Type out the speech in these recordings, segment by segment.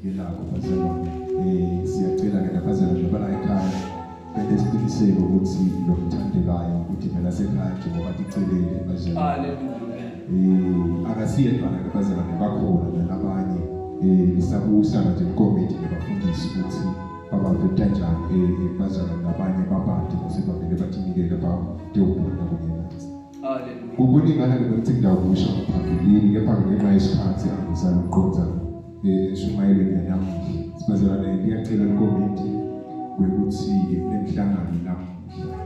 ngelakho bazalwane. Siyacela ke nabazalwane bala ekhaya benesiqiniseko ukuthi lo mthandekayo ukuthi phela sekhaya nje ngoba ticelele bazalwane. Hallelujah. Akasiyedwana ke bazalwane bakhona nabanye lisabusa nje ikomiti lebafundisi ukuthi babaveta njani bazalwane nabanye babandi bese bavele bathinikele badeubona kunye nathi. Hallelujah. Kubonakala ukuthi ngidawusha phambili kepha ngenxa yesikhathi angisala uqonza eshumayelweni yami sibazalwane ngiyacela ikomiti ukuthi nemhlangano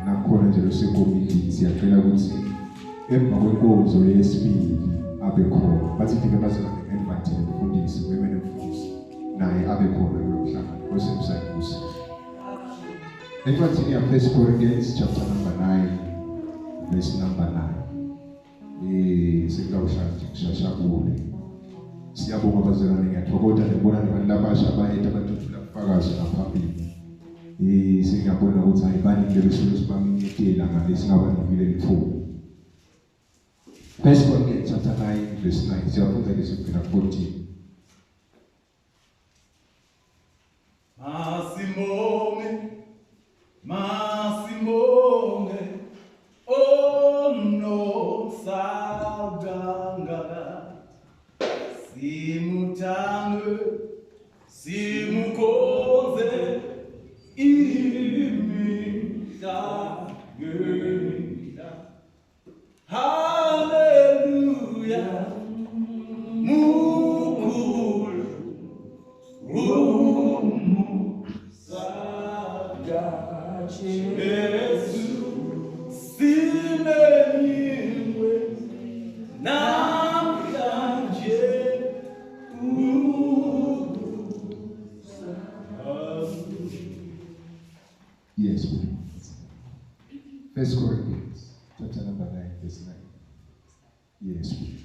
nakhona nje lesekomiti siyacela ukuthi emva kwenkonzo yesibili abe khona bathi fike bazalwane invite umfundisi women mfundisi naye abe khona kulo mhlangano osemsayikusi. Encwadini ya 1 Corinthians chapter number 9 verse number 9. Singawushashakule. Siyabonga bazalwane ngiyathokoza ngibona nabantu labasha abayethu abathuthula ubufakazi ngaphambili. Singabona ukuthi ayibani le besuke sibaminyekela ngale singabanikile lithuba. 1 Corinthians chapter 9 verse 9 siyafunda ke sifika 14. Masimbonge, oh no saganga, simutange, simukoze, imita, hallelujah, mukul, Yesu simeniwe namhlanje Yes, please. 1 Corinthians chapter number 9 verse 9. Yes, please.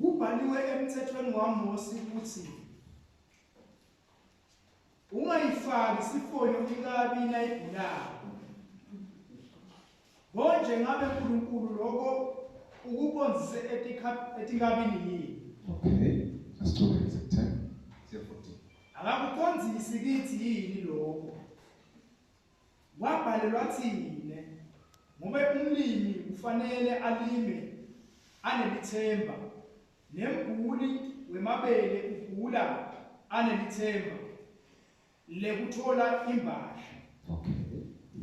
kubhaliwe emthethweni waMose ukuthi ungayifaki isifonyo inkabi nayibhulayo. Konje ngabe uNkulunkulu lokho ukubonzise etinkabini yini? Okay, let's talk about it. 10. Akakukhonzisi kithi yini lokho? Wabhalelwa thine ngoba umlimi kufanele alime anelithemba nembuli wemabele ugula anelithemba lekuthola imbahla. Okay,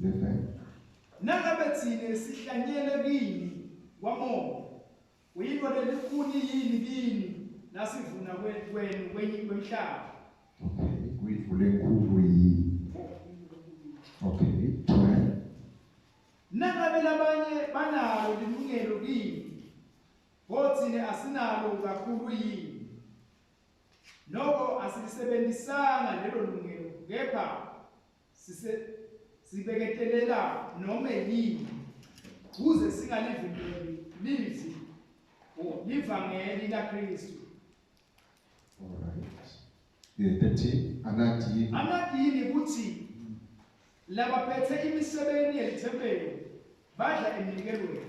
11. Nangabe thine sihlanyele kini kwamoya uyinto lelikhuni yini kini nasivuna kwenu kwemhlaba. Okay, kuyivule enkulu yini? Okay, 12. Nangabe labanye banalo lilungelo kini bothine asinalo kakhulu yini? Noko asilisebenzisanga lelo lungelo kepha sibeketelela noma yini kuze singalivimbeli livi livangeli la Kristu. All right. Yeah, 13. Anathi yini kuthi labaphethe imisebenzi yelithempeli badla emnikelweni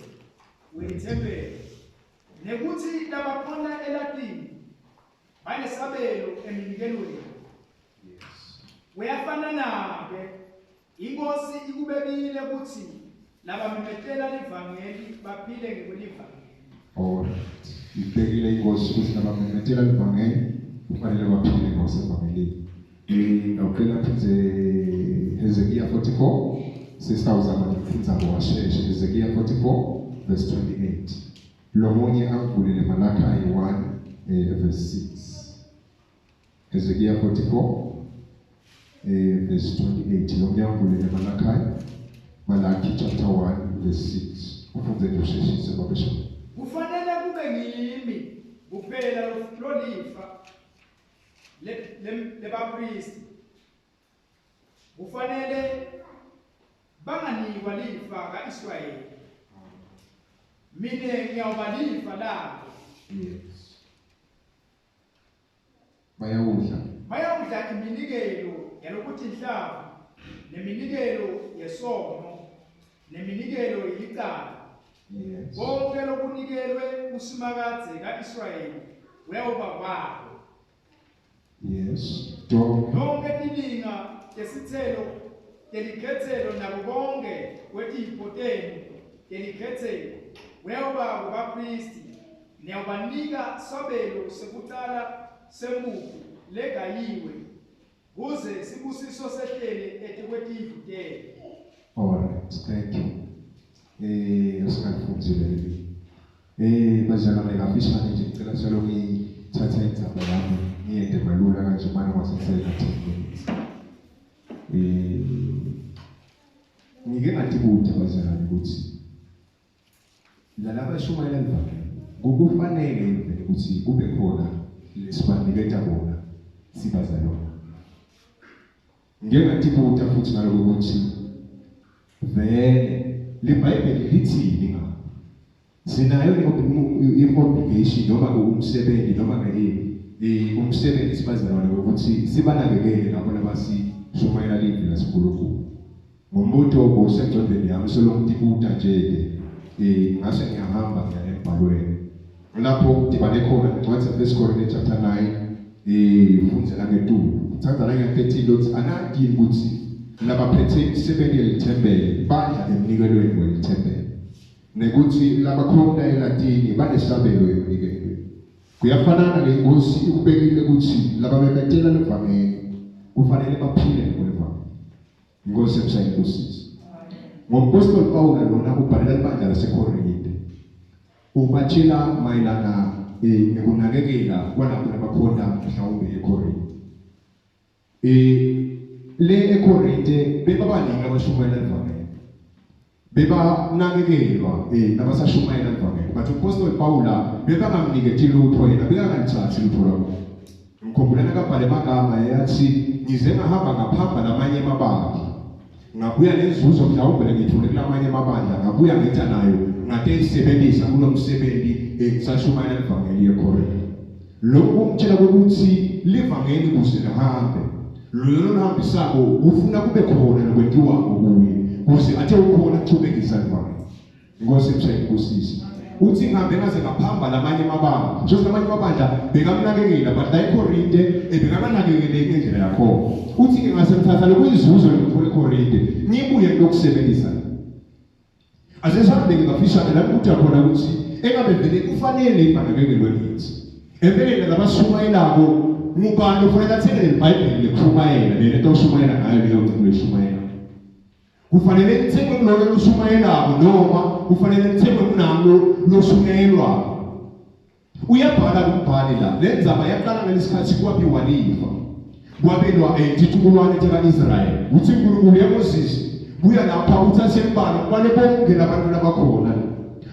wethempeli nekuthi labakhona elatini banesabelo emnikelweni. Yes. Uyafana nabe inkosi ikubekile ukuthi labamemethela livangeli baphile ngekulivangeli. All right. Ibekile ingozi ukuthi nabamemethela livangeli kufanele baphile ngosevangeli. Ngicela phinze Hezekiah 44 6000 ngifundza ngowasheshe Hezekiah 44 verse 28. Lomunye avulele Malachi 1 verse 6. Hezekiah 44 verse 28. Lomunye avulele Malachi chapter 1 verse 6. Ufunze ndosheshise babesho. Kufanele kube ngimi kuphela lolifa lebapristi. Kufanele banganikwa lifa kaIsrayeli. Mina ngiyawabalifa labo. Yes. Bayawudla iminikelo yalokuthi inhlava neminikelo yesono neminikelo yicala. Yes. Konke lokunikelwe kusimakadze kaIsrayeli weyoba kwabo. Yes. Jonke. Lonke tilinga tesithelo telikhethelo nabo bonke kwetiyipoteni telikhethelo weyoba kubapristi neyobanika sabelo sekucala semuvu legayiwe kuze sibusiso sehlele etekwetiyivutele. Alright, thank you. Asingafundzile. Bazalwane ngafishane nje ngicela solo ngithatha indzaba yami ngiyende malula kanje manje kwasenzeka 10 minutes. Ngike ngatibuta bazalwane ukuthi lalaba shumayela livangeli kufanele vele ukuthi kube khona lesibaniketa bona sibazalwane. Ngike ngatibuta futhi ngaloko ukuthi vele leBhayibheli lithini ngakho sinayo i-obligation noma umsebenzi noma umsebenzi sibazalwane ukuthi sibanakekele labo labasishumayela livi laSinkulunkulu. Ngombutho obusengcondweni yami solomtibuta nje ngase ngiyahamba ngiya embhalweni lapho kudibane khona incwadi yaFirst Corinthians chapter 9 ufundzela ngeTulo uthatha la nge-13 ukuthi anadini ukuthi labaphethe imisebenzi yelithembele badla emnikelweni welithembele nekuthi labakhona eLatini banesabelo emnikelweni. Kuyafanana ngengosi ikubekile ukuthi lababekatela levangeli kufanele baphile ngolevangeli. Inkosi emsayinkosi. Ngompostoli Pawulo lona ubhalela ibandla laseKorinte ubatshela mayelana nekunakekela kwalabo abakhona mhlawumbe eKorinte. Le eKorinte bebabaningi abashumayela livangeli. Bebanakekelwa nabasashumayela livangeli. But umpostoli Pawulo bebangamniketi lutho yena bekangalithathi lutho lwakhe. Ngikhumbula nakabhale amagama yathi ngize ngahamba ngaphamba lamanye amabandla. Ngabuya nenzuzo mhlawumbe ngithule kulamanye amabandla ngabuya ngetha nayo ngade isebenzisa kulo msebenzi sashumayela livangeli eKorinte. Lokho kumtshela ukuthi livangeli kusilahambe. Lo nohambisako ufuna kube khona lokwenziwa kuye kuze athe ukhona kuthubekisa livangeli. Inkosi emsayinkosi. Uthi ngihambe ngaze ngaphamba lamanye amabandla. Nje lamanye amabandla bekamnakekela but la eKorinte bekanakekele ngendlela yakho. Uthi ngase ngithatha lokuyizuzo lokuthola eKorinte ngibuye lokusebenzisa. Asesambe ngafishane la ukuthi akhona ukuthi engabe vele kufanele ibhanakekelwe nithi. Empeleni labashumayelako ngubani ufanele athele iBhayibheli lekhulumayela lento oshumayela ngayo leyo nto leshumayela. Kufanele kuthengwe kulona loshumayelako noma kufanele kuthengwe kunalo loshumayelwa. Uyabhala umbhali la lenzaba yaqala ngalesikhathi kwabiwa lifa. Kwabelwa entithukulwane kaIsrael. Uthi uNkulunkulu yaMoses buya lapha uthathe imbalo kwale bonke labantu labakhona.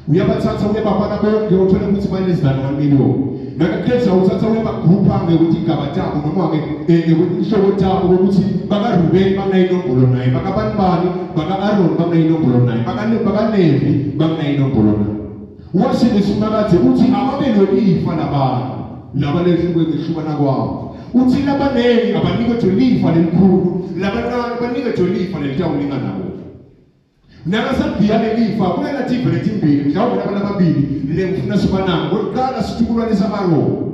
Uyabathatha uyababhala bonke uthola ukuthi banezidalwa ngamiliyoni. Nakakhetha uthatha uyabagroupa ngekuthi igaba tabo noma ngekuthi ihlobo tabo ukuthi bakaRubeni banayinombolo 9, bakaBanibani bakaAaron banayinombolo 9, bakaLevi banayinombolo 9. Wase lesimakaze uthi ababelwe lifa labantu labalehluke ngehlukana kwabo. Uthi labaneni abanikwe lifa lelikhulu labancane banikwe lifa lelitawulingana nabo. Nakasabhiya lelifa kunelative letimbili mhlawumbe labantu ababili lengifuna sibananga ngokuqala sithukulwane saAaron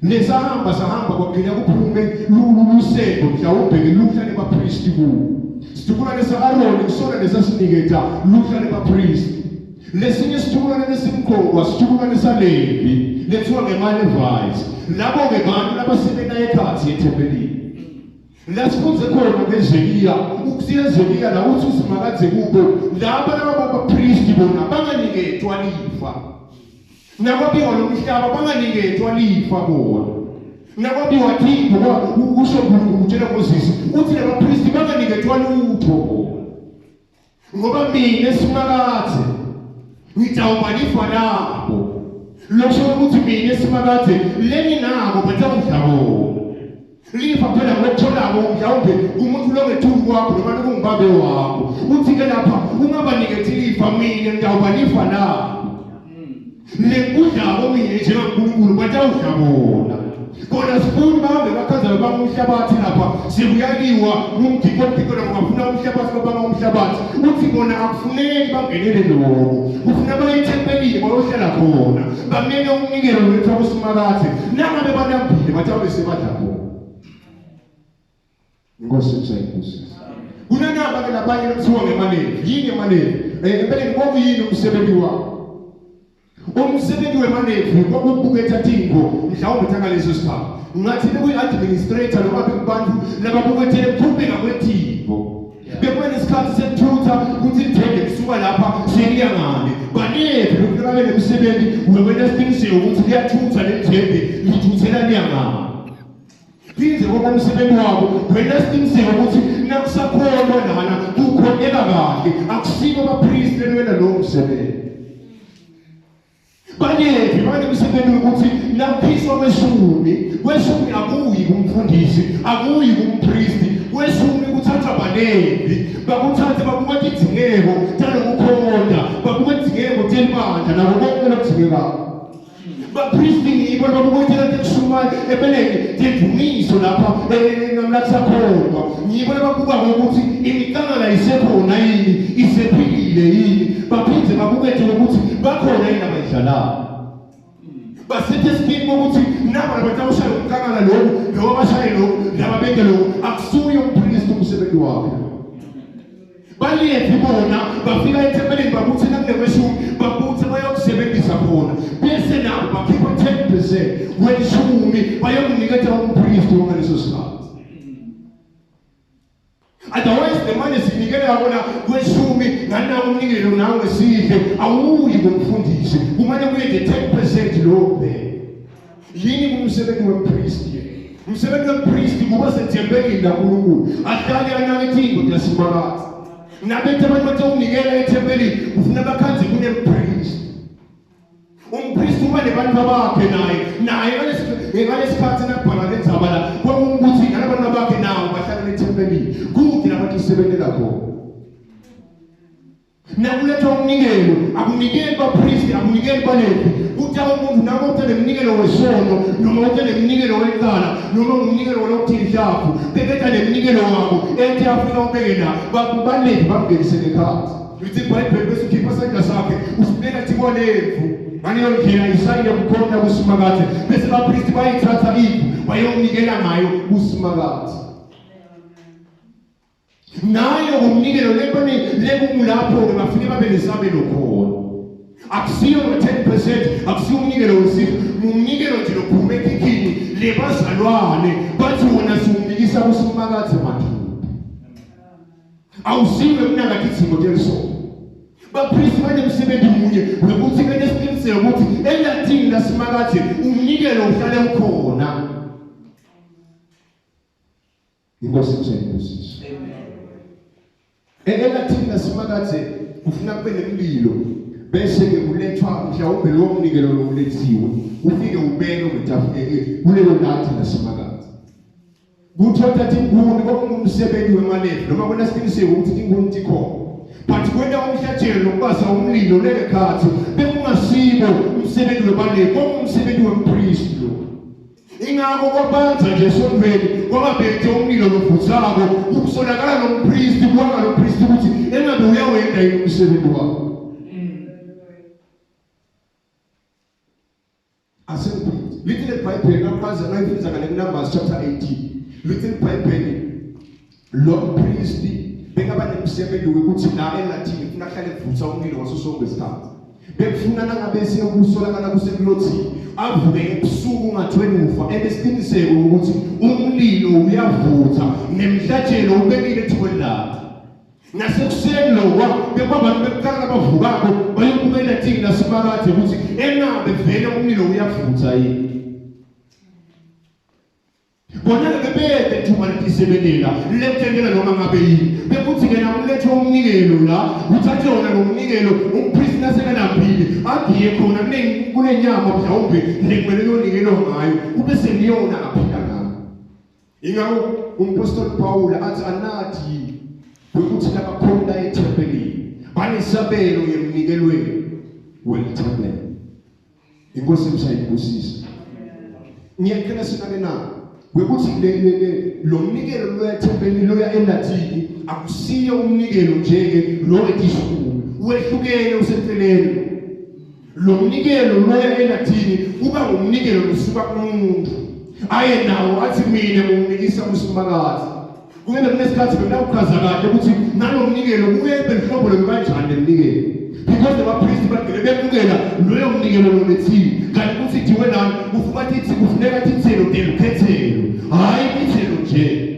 lesahamba kwagcina kuphume lusendo mhlawumbe ngeluhla lebapristi kuwo. Sithukulwane saAaron kusona lesasiniketa luhla lebapristi. Lesinye sithukulwane lesimqokwa sithukulwane saLevi lethiwa ngemaLevites. Labo-ke bantu labasebenza ekhathi ethempelini. Lasifunze khona ngeZeliya ukuthi eZeliya la uthi usimakadze kubo laba labapristi bona banganiketwa lifa. Nakwabiwa lomhlaba banganiketwa lifa bona. Nakwabiwa Thixo usho uNkulunkulu utshela Moses uthi labapristi banganiketwa lutho. Ngoba mina simakadze ngitawuba lifa labo. Lokho ukuthi mina simakadze leni nabo batawudlabo. Lifa phela ngokutholako mhlawumbe umuntu longethuki kwakho noma lokungbabe wakho. Uthi ke lapha ungabaniketi lifa mina ngitawuba lifa labo. Lekudlabo mina njengaNkulunkulu batawudla bona. Bona sifuni bahambe bakhanza bebanga umhlabathi lapha sikuyaliwa ngumdikotiko nabafuna umhlabathi babanga umhlabathi uthi bona akufuneki bangenele lokho ufuna bayithempelile bayohlala khona bamele umnikelo wethu akusimakathe nangabe banambile bathi bese badla khona. Inkosi msayinkosi. Kunanaba ke labanye kuthiwa ngemaneni yini emaneni empeleni kwakuyini umsebenzi wakho umsebenzi wemanevi kwakubuketha tingo mhlawumbe thangaleso sikhathi ngathi bekuyi-administrator noma bekubantu lababukethele kuphela kwethingo bekubona isikhathi sekuthutha ukuthi ithenge lisuka lapha seliya ngane banevi lokufika babe nemsebenzi wekwenza isiqiniseko ukuthi liyathutha lethembe lithuthela liya ngane phinde ngoba umsebenzi wabo wena isiqiniseko ukuthi nakusakholwa lana kukhoneka kahle akusiko abapriest benwena lowo msebenzi banevi banemsebenzi ukuthi naphiswa kweshumi akuyi kumfundisi akuyi kumpriest kweshumi kuthatha banevi bakuthathe bakubeka idzingeko talokukhonda bakubeka idzingeko telibandla nabo konke lokudingekayo bapriesti ngibo bakubekela tekushumayo ebeleni temvumiso lapha ngamlakusakholwa ngibo bakuba ngokuthi imihlangano isekhona yini isephilile yini baphinde bakubethe ukuthi bakhona yini abayidlalayo basithi esipini ukuthi nabo labatawushaya umhlangano lokhu noma bashaye lokhu nababeke lokhu akusuye umpriest umsebenzi wakhe balevi bona bafika ethempelini babuthi nakule kweshumi babuthi bayokusebenzisa khona bese nabo bakhipha 10% weshumi bayokunikeza umpriest ngaleso sikhathi. Otherwise the money sinikele yabona kweshumi nganawo umnikelo nawe sidle awuyi kumfundisi kumane kuye 10% lokho yini kumsebenzi wempriest umsebenzi wempriest kuba sethembekile kaNkulunkulu ahlale anakethingo yasimakathi nabethe abantu bathawunikela ethempelini ufuna bakhanze kunempriest umpriest uba nebantu bakhe naye ngalesikhathi nakubhala lenzaba la kwakukuthi abantu bakhe nawo bahlala ethempelini kuthi nabantu isebenzela khona nakuletha umnikelo akunikeli bapriest akunikeli balevi uthi umuntu nabo uthele umnikelo wesono noma uthele umnikelo wencala noma umnikelo walokuthidlafu bebetha nemnikelo wabo ethi afika ubeke na babalevi bamngenisele ekhaya lithi iBhayibheli bese ukhipha isandla sakhe usibeka thi kwalevu ngaleyo ndlela isayile kukhona kusimakathe bese bapriest bayithatha ifu bayomnikela ngayo kusimakathe nayo umnikelo lekumulapho ke bafike babe nesabelo khona akusiyo 10% akusiyo umnikelo wesifo umnikelo nje lophuma ekhikhini lebazalwane bathi wona siwunikisa kusimakathe mathupha awusiwe kunakathi isimo teliso bapriest banemsebenzi munye ukuthi benesiqiniseko ukuthi elathini lasimakathe umnikelo uhlale ukhona. Inkosi msayinkosi. Elathini lasimakathe ufuna kube nemlilo bese ke kulethwa mhlawumbe lo mnikelo lo ulethiwe ufike ubeke ngitafike kulelo lathi lasimakathe kuthatha inguni komsebenzi wemanevi noma kuna siqiniseko ukuthi inguni tikhona but kwenda umhlatshelo nokubasa umlilo lekhathi bekungasibo umsebenzi wemanevi umsebenzi wempriest lo ingakho kwabanza nje sondweni kwababethe umlilo lovuthako ukusolakala nompriest kwanga nompriest ukuthi engabe uyawenza yini umsebenzi wakhe asemphindi lithi leBhayibheli kaMaza nayifunza ngale Numbers chapter 18 lithi leBhayibheli lo priest bekaba nemsebenzi ukuthi la eLatin ufuna hlale evutha umlilo waso sonke isikhathi bekufuna nangabe sekusolakala kusekulothini avuke ebusuku ungathweni ufa ebesiqiniseko ukuthi umlilo uyavutha nemhlatshelo ubekile ethweni lakhe nasekuseni lokwa bekwabantu bekuqala abavukako bayokubela thini lasimakathe ukuthi engabe vele umlilo uyavutha yini bona ke bebe thuma lisebenela lethengela noma ngabe yini bekuthi ke namulethe umnikelo la uthathe wona lo mnikelo umpriest nasekalambile agiye khona kule nyama mhlawumbe lekumele yonikelo ngayo ube seliyona aphila ngayo ingakho umpostoli Paul athi anathi ukuthi labakhona ethempelini banesabelo yemnikelweni welithempeli. Inkosi msayibusisa ngiyakhala sinake na wekuthi lo mnikelo lo yathembeni lo ya elatini akusiyo umnikelo nje ke lo etishukumi wehlukene useceleni lo mnikelo lo ya elatini kuba umnikelo usuka kumuntu aye nawo athi mina ngumnikisa usimakade kungena kunesikhathi bena ukuchaza kahle ukuthi nalo mnikelo kuyebe hlobo lomkanjani lemnikelo because the priest bagcine bemukela loyo mnikelo lo lethini kanti kuthi diwe nami ufuna ukuthi kufuneka ithelo delukethelo hayi ithelo nje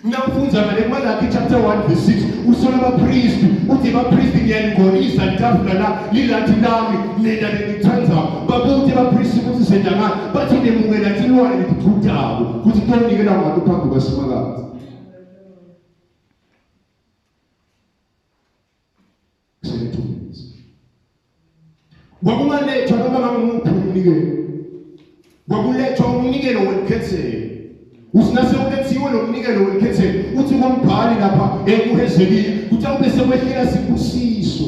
Nafunza ngale Malaki chapter 1 verse 6 usola abapriest uthi abapriest ngiyanigolisa litafula la lilathi lami nenda lelithanza babuthi abapriest ukuthi senza ngani bathi nemukela tilwane lithuthawo ukuthi tonikela ngabantu phambi kwaSimakade kwakungalethwa noma ngamuphi umnikelo kwakulethwa umnikelo wekhethelo usinase ulethiwe lo mnikelo wekhethelo uthi ngombhali lapha ekuHezekiya kuthi awube sekwehlela sibusiso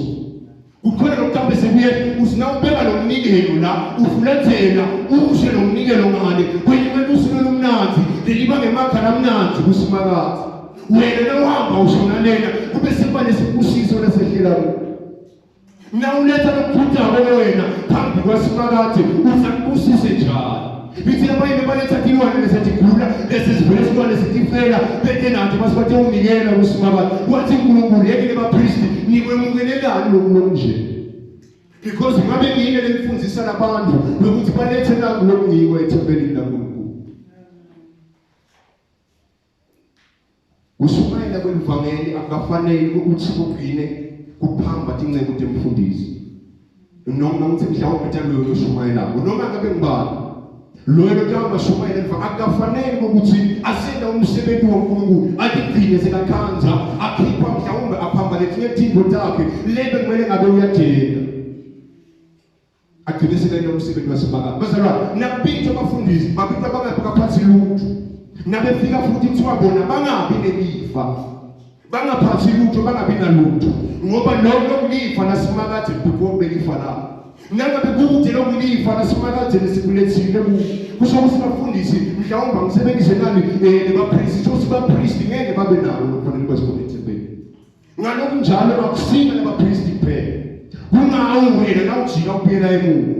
kukhona lokhambe sekuye usinawubeka lo mnikelo la ufulethela ushe lo mnikelo ngale kwenyemela usuku lomnanzi leliba ngemakhala amnanzi kuSimakade wena nawuhamba ushona lena kube siba lesibusiso lesehlela nawuletha lokuthutha wena phambi kwaSimakade uzakubusise njalo bithi abanye baletha tilwane lesithigula lesizivele silwane lesithifela bete nathi basibathe unikela kuSimakade wathi uNkulunkulu yekile abapriest nikwemukelelani lokunje because ngabe ngiyile lemfundzisa labantu ukuthi balethe nako lokungikwe ethempelini laNkulunkulu ushumayela kwelivangeli akafanele ukuthi kugcine kuphamba tinceku temfundisi noma ukuthi mhlawumbe mhlawumbe ushumayela noma ngabe ngibani loyo kama shumayela akafanele ukuthi asenda umsebenzi woNkulunkulu atigcine sekakhanza akhipha mhlawumbe aphamba lethi ngethingo takhe lebe kumele ngabe uyadela agcine sekayena umsebenzi waSimakade bazalwa napitha abafundisi bapitha bangapha phansi lutho nabefika futhi kuthiwa bona bangabi nelifa bangaphathi lutho bangabi nalutho ngoba lokho kulifa naSimakade bekube lifa lapho nangabe kude lokulifa naSimakade lesikulethile kusho ukuthi bafundisi mhlawumbe ngisebenzise nani lebapriest ukuthi bapriest ngeke babe nalo lokufanele kwesibonethembeni ngalokho njalo bakusinga lebapriest kuphela kungawo wena nawujika ubuyela emuva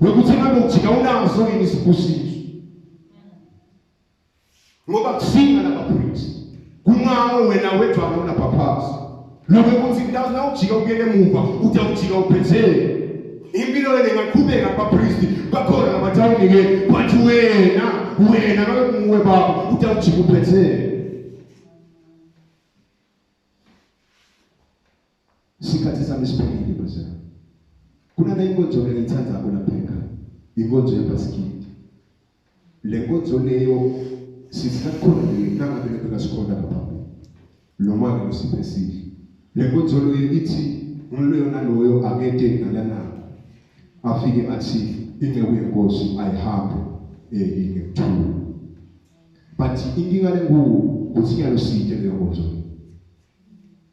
wekuthi ngabe ujika unazo yini isibusiso ngoba kusinga labapriest kungawo wena wedwa wona purpose lokho ukuthi nawujika ubuyela emuva utawujika uphethele impilo le ngaqhubeka abapriest bakhona labathawuni ke bathi wena ngabe kunguwe baba utawujika uphethele sikhathi sami siphelile bese kuna na inkonzo engithanda ukulapheka inkonzo yebasikidi le nkonzo leyo sisikhona nangabe lebeka sikhona lapha lo manje usiphesile le nkonzo leyo ithi uloyo naloyo akete ngalana afike athi inceku yenkosi ayihambe ingekuthula but inkinga lengubo ukuthi ngiyaloside leyo nkonzo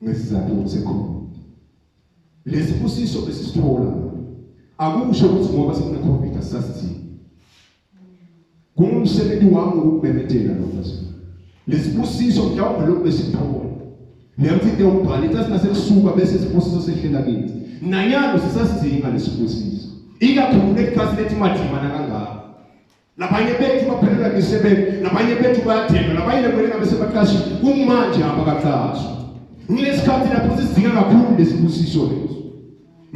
ngesizathu sekhona lesibusiso besisithola akusho ukuthi ngoba sekune COVID asasithini kumsebenzi wami ukubhebhetela lokho lesibusiso mhlawumbe lokho besithola ngiyakuthi ubhali ukuthi nasekusuka bese isibusiso sehlela kithi nanyalo sisasidinga lesibusiso ikakhulu lekhasi lethi madimana kangaka labanye bethu baphelela ngesebenzi labanye bethu bayathenga labanye bekweleka bese baqashi kumanje abakaqashi ngilesikhathi lapho sisidinga kakhulu lesibusiso leso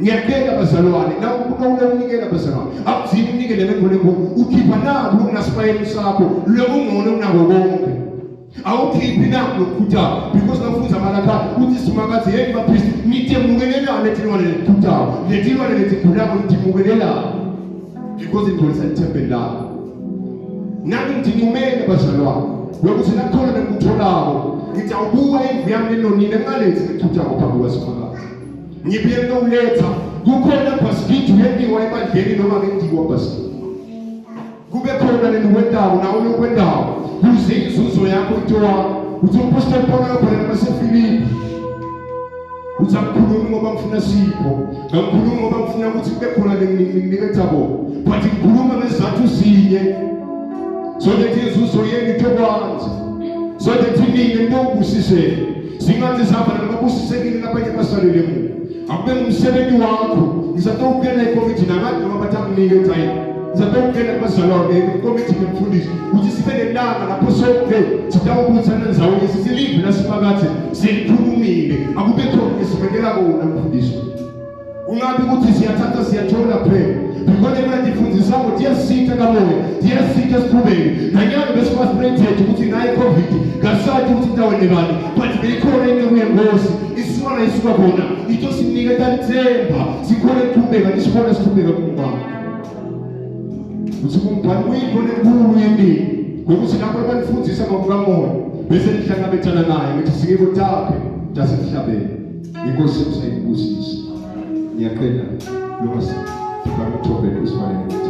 ngiyakela bazalwane na ukunikela bazalwane akuzini unikele ngengoleko ukhipha nabo kunasipayeni sakho lokungcono kunako konke awukhiphi nabo lokukhutha because nafunza malakha uthi Simakade yeni bapriest nitemukelelane tilwane lekhutha letilwane letigulako nitimukelelane because ingolisa ithembe lakho nami ngidinumele bazalwane ukuthi nakhona nekutholako ngithi awubuya indlu yami lenonile ngalethi ngikhutha ngaphambi kwaSimakade ngibuye ngokuletha kukhona basikidi yendiwa ebandleni noma ngendiwa basikidi kube khona lenwendawo nawo lokwendawo kuze inzuzo yakho itowa uthi umpostoli Paul yobhala naseFilipi uthi akukhulumi ngoba ngifuna sipho ngakhuluma ngoba ngifuna ukuthi kube khona lenginikethabo but ngikhuluma ngesizathu sinye linye sote tizuzo yenu kwanza sote tininge ndobusise singathi sihamba nababusisekile ngapanye basalele mu akube ngumsebenzi wakho ngizatokukena ekomiti nabantu abatamnike time ngizatokukena kubazalwane ekomiti nemfundisi ukuthi sibe nelanga lapho sonke sitawubuthana ndzawonye sisilive lasiphakathi silikhulumile akube khona esibekela kona mfundisi ungabi ukuthi siyathatha siyathola phela because kuna tifundisa ngo tiyasita kamoya tiyasita sikhubeke nanyalo besikwaspreted ukuthi naye covid kasathi ukuthi ndawenekani but beyikhona into kuyengosi isona isuka khona ito siniketa lithemba sikhona kukhubeka nisibona sikhubeka kumbani ukuthi kumbani uyibone nkulu yendini ngokuthi lapho banifundisa ngokukamoya bese nihlangabethana naye ngithi sikebo takhe tasemhlabeni inkosi usayibusisa. Ngiyaqeda lo masiphambi uthobe usifanele